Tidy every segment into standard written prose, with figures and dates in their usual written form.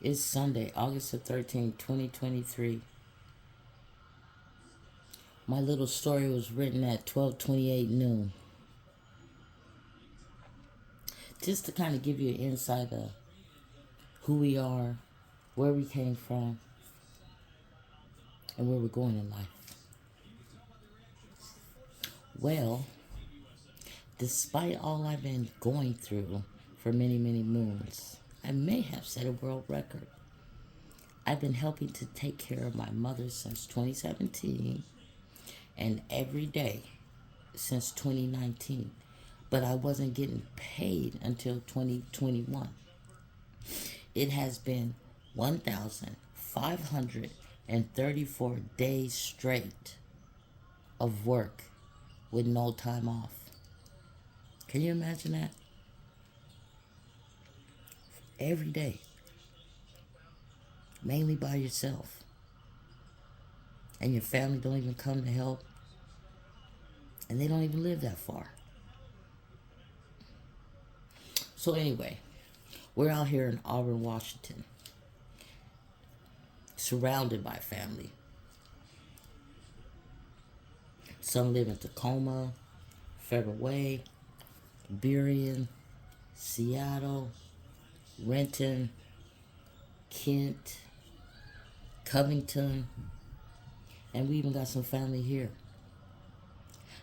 It's Sunday, August the 13th, 2023. My little story was written at 12:28 noon. Just to kind of give you an insight of who we are, where we came from, and where we're going in life. Well, despite all I've been going through for many, many moons, I may have set a world record. I've been helping to take care of my mother since 2017 and every day since 2019, but I wasn't getting paid until 2021. It has been 1,534 days straight of work with no time off. Can you imagine that? Every day, mainly by yourself, and your family don't even come to help, and they don't even live that far. So anyway, we're out here in Auburn, Washington, surrounded by family. Some live in Tacoma, Federal Way, Burien, Seattle, Renton, Kent, Covington, and we even got some family here.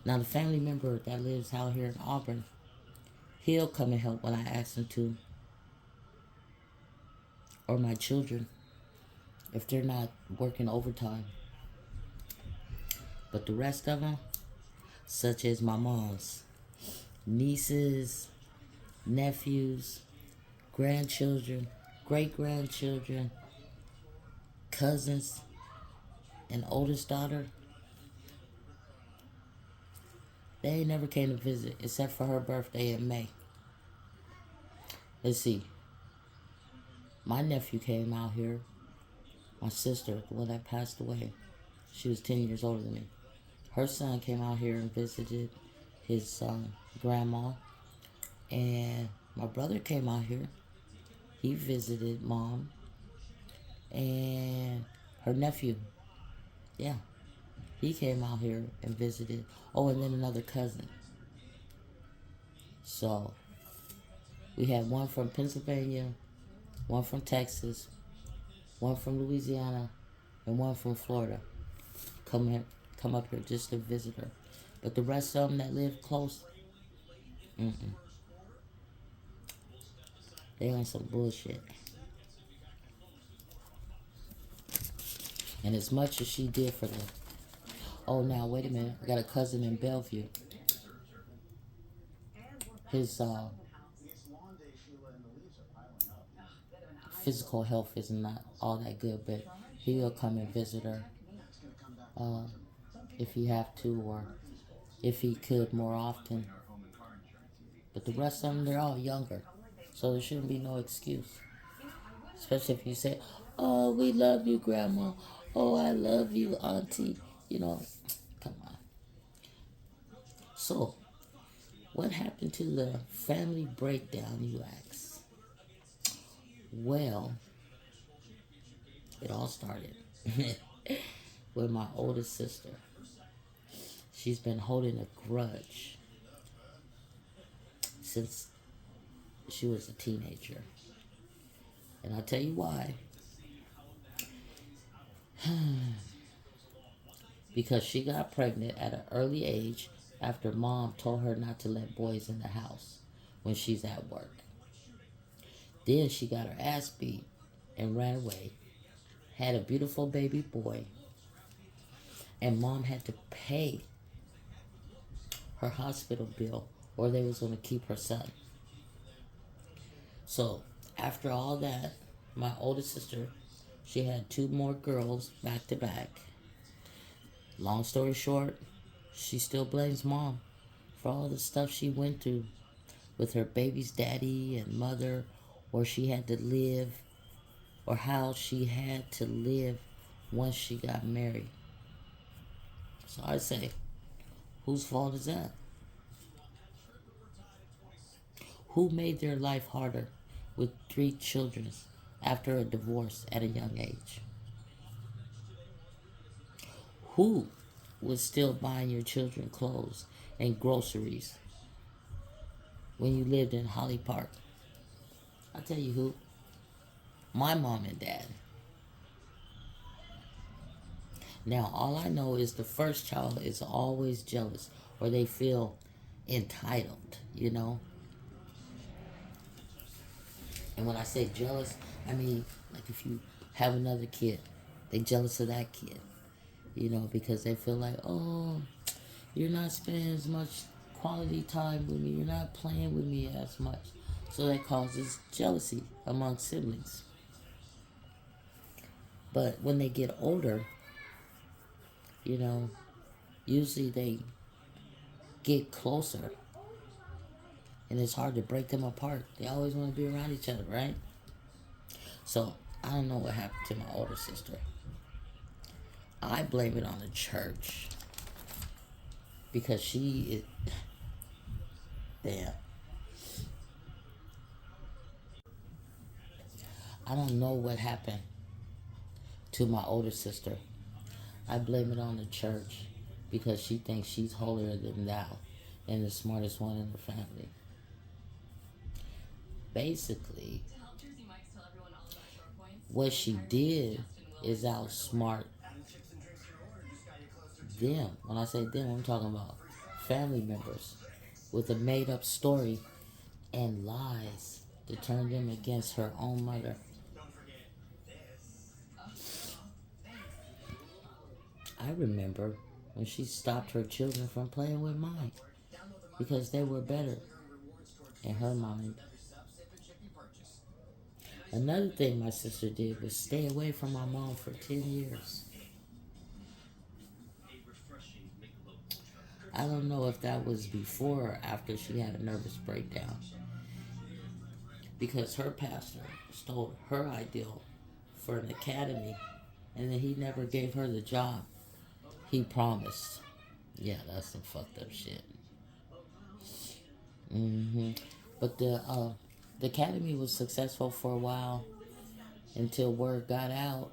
Now, the family member that lives out here in Auburn, he'll come and help when I ask him to, or my children, if they're not working overtime. But the rest of them, such as my mom's nieces, nephews, grandchildren, great-grandchildren, cousins, and oldest daughter, they ain't never came to visit except for her birthday in May. Let's see. My nephew came out here. My sister, the one that passed away, she was 10 years older than me. Her son came out here and visited his grandma. And my brother came out here. He visited mom and her nephew. Yeah. He came out here and visited. Oh, and then another cousin. So, we had one from Pennsylvania, one from Texas, one from Louisiana, and one from Florida. Come up here just to visit her. But the rest of them that live close, they on some bullshit. And as much as she did for them. Oh, now, wait a minute. I got a cousin in Bellevue. His physical health is not all that good, but he will come and visit her uh, if he have to, or if he could more often. But the rest of them, they're all younger. So there shouldn't be no excuse. Especially if you say, oh, we love you, Grandma. Oh, I love you, Auntie. You know, come on. So, what happened to the family breakdown, you ask? Well, it all started with my oldest sister. She's been holding a grudge since she was a teenager. And I'll tell you why. Because she got pregnant at an early age after mom told her not to let boys in the house when she's at work. Then she got her ass beat and ran away, had a beautiful baby boy, and mom had to pay her hospital bill or they was going to keep her son. So after all that, my oldest sister, she had two more girls back to back. Long story short, she still blames mom for all the stuff she went through with her baby's daddy and mother, or she had to live, or how she had to live once she got married. So I say, whose fault is that? Who made their life harder with three children after a divorce at a young age? Who was still buying your children clothes and groceries when you lived in Holly Park? I'll tell you who. My mom and dad. Now, all I know is the first child is always jealous or they feel entitled, you know? And when I say jealous, I mean, like if you have another kid, they jealous of that kid, you know, because they feel like, oh, you're not spending as much quality time with me, you're not playing with me as much. So that causes jealousy among siblings. But when they get older, you know, usually they get closer and it's hard to break them apart. They always want to be around each other, right? So I don't know what happened to my older sister. I blame it on the church because she is, damn. I don't know what happened to my older sister. I blame it on the church because she thinks she's holier than thou and the smartest one in the family. Basically, what she did is outsmart them. When I say them, I'm talking about family members with a made up story and lies to turn them against her own mother. I remember when she stopped her children from playing with mine because they were better in her mind. Another thing my sister did was stay away from my mom for 10 years. I don't know if that was before or after she had a nervous breakdown because her pastor stole her ideal for an academy and then he never gave her the job he promised. Yeah, that's some fucked up shit. But the academy was successful for a while until word got out,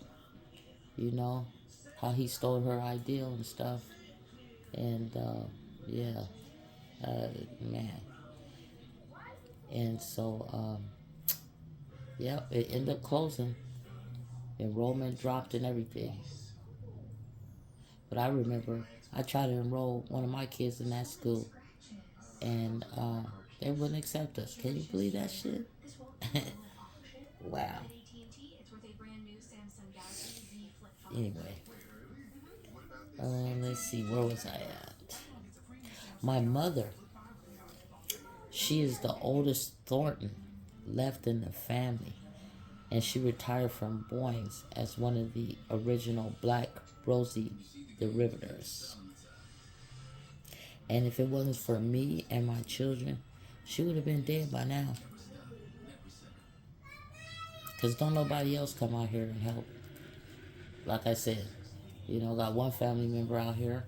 you know, how he stole her ideal and stuff. And yeah, man. And so, yeah, it ended up closing. Enrollment dropped and everything. But I remember I tried to enroll one of my kids in that school, and they wouldn't accept us. Can you believe that shit? Wow. Anyway, let's see, where was I at? My mother, she is the oldest Thornton left in the family, and she retired from Boynes as one of the original Black Rosie Derivatives. And if it wasn't for me and my children, she would have been dead by now. Because don't nobody else come out here and help. Like I said, you know, got one family member out here,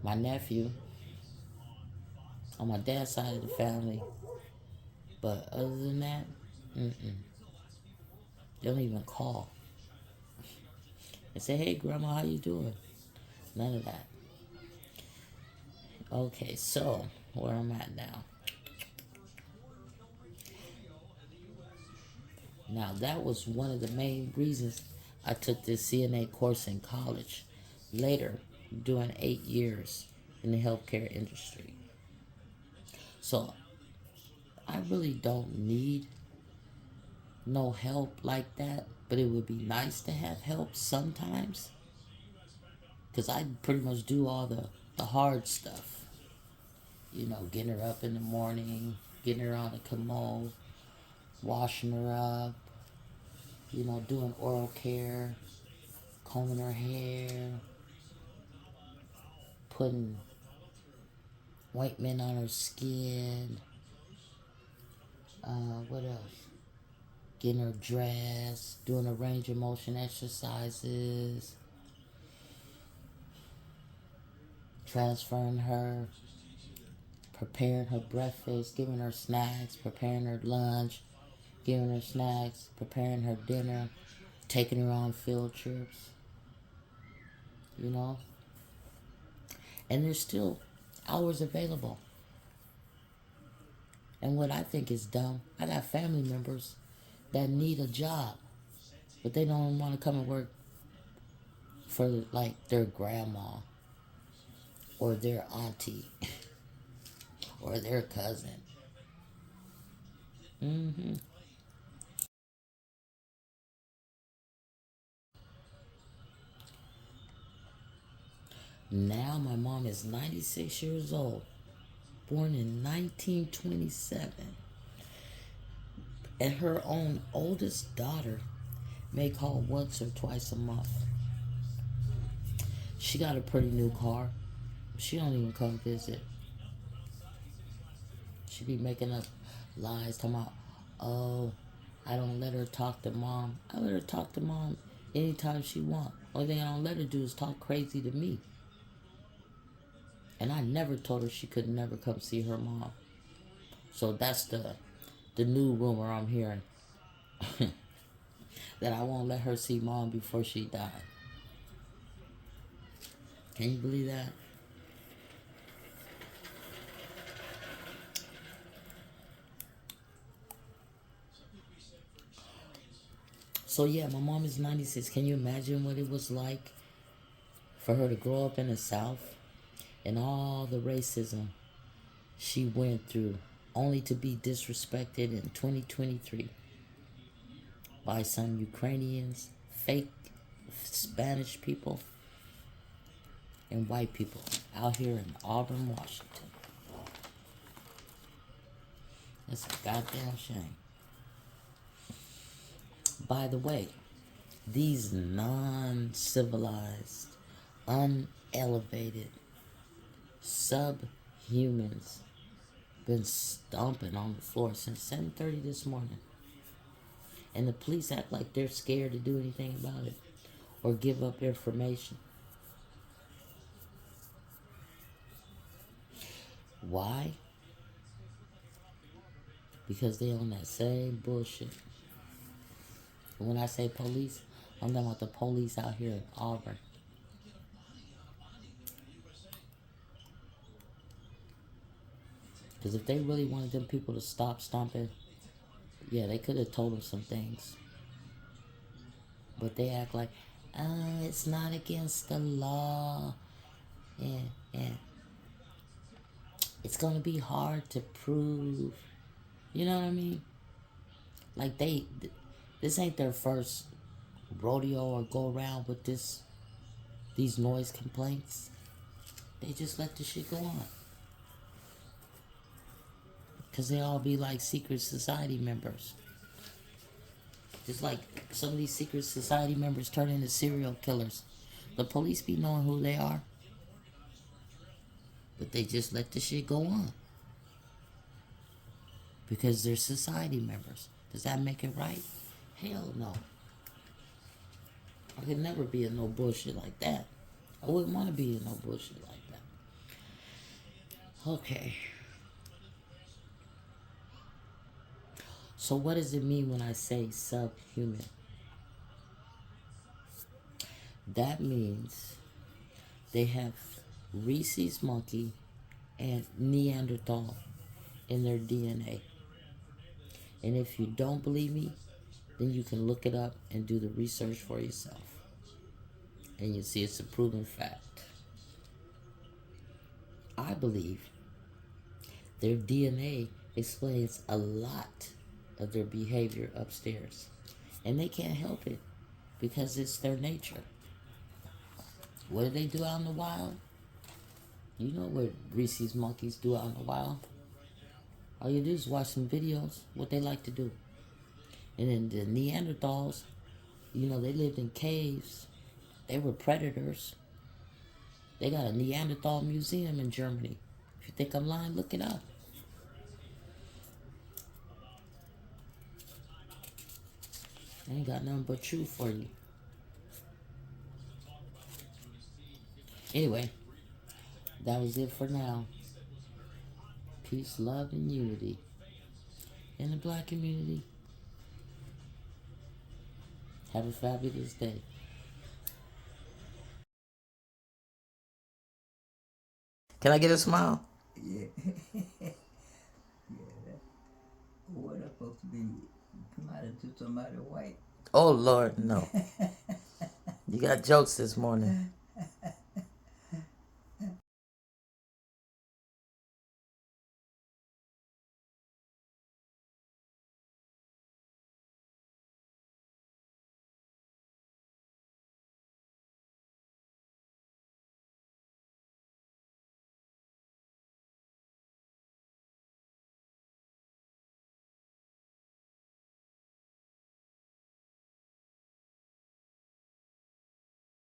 my nephew, on my dad's side of the family. But other than that, they don't even call and say, hey, Grandma, how you doing? None of that. Okay, so where I'm at now. Now, that was one of the main reasons I took this CNA course in college. Later, doing 8 years in the healthcare industry. So, I really don't need no help like that, but it would be nice to have help sometimes. Because I pretty much do all the hard stuff. You know, getting her up in the morning, getting her on the commode, washing her up, you know, doing oral care, combing her hair, putting ointment on her skin. What else? Getting her dressed, doing a range of motion exercises, transferring her, preparing her breakfast, giving her snacks, preparing her lunch, giving her snacks, preparing her dinner, taking her on field trips, you know. And there's still hours available. And what I think is dumb, I got family members that need a job, but they don't want to come and work for like their grandma or their auntie or their cousin. hmm Now my mom is 96 years old, born in 1927, and her own oldest daughter may call once or twice a month. She got a pretty new car. She don't even come visit. She be making up lies, talking about, oh, I don't let her talk to mom. I let her talk to mom anytime she want. Only thing I don't let her do is talk crazy to me. And I never told her she could never come see her mom. So that's the new rumor I'm hearing. That I won't let her see mom before she died. Can you believe that? So yeah, my mom is 96. Can you imagine what it was like for her to grow up in the South and all the racism she went through only to be disrespected in 2023 by some Ukrainians, fake Spanish people, and white people out here in Auburn, Washington. That's a goddamn shame. By the way, these non-civilized, unelevated subhumans been stomping on the floor since 7:30 this morning. And the police act like they're scared to do anything about it or give up information. Why? Because they on that same bullshit. And when I say police, I'm talking about the police out here in Auburn. Because if they really wanted them people to stop stomping, yeah, they could have told them some things. But they act like, it's not against the law. And it's going to be hard to prove. You know what I mean? Like this ain't their first rodeo or go around with these noise complaints. They just let the shit go on. Because they all be like secret society members. Just like some of these secret society members turn into serial killers. The police be knowing who they are. But they just let the shit go on. Because they're society members. Does that make it right? Hell no. I could never be in no bullshit like that. I wouldn't want to be in no bullshit like that. Okay. So what does it mean when I say subhuman? That means they have rhesus monkey and Neanderthal in their DNA. And if you don't believe me, then you can look it up and do the research for yourself. And you see it's a proven fact. I believe their DNA explains a lot of their behavior upstairs. And they can't help it because it's their nature. What do they do out in the wild? You know what rhesus monkeys do out in the wild. All you do is watch some videos, what they like to do. And then the Neanderthals, you know, they lived in caves. They were predators. They got a Neanderthal museum in Germany. If you think I'm lying, look it up. I ain't got nothing but truth for you. Anyway, that was it for now. Peace, love, and unity in the black community Have a fabulous day. Can I get a smile? Yeah. Yeah. What that's supposed to be? Come out into somebody white. Oh, Lord, no. You got jokes this morning.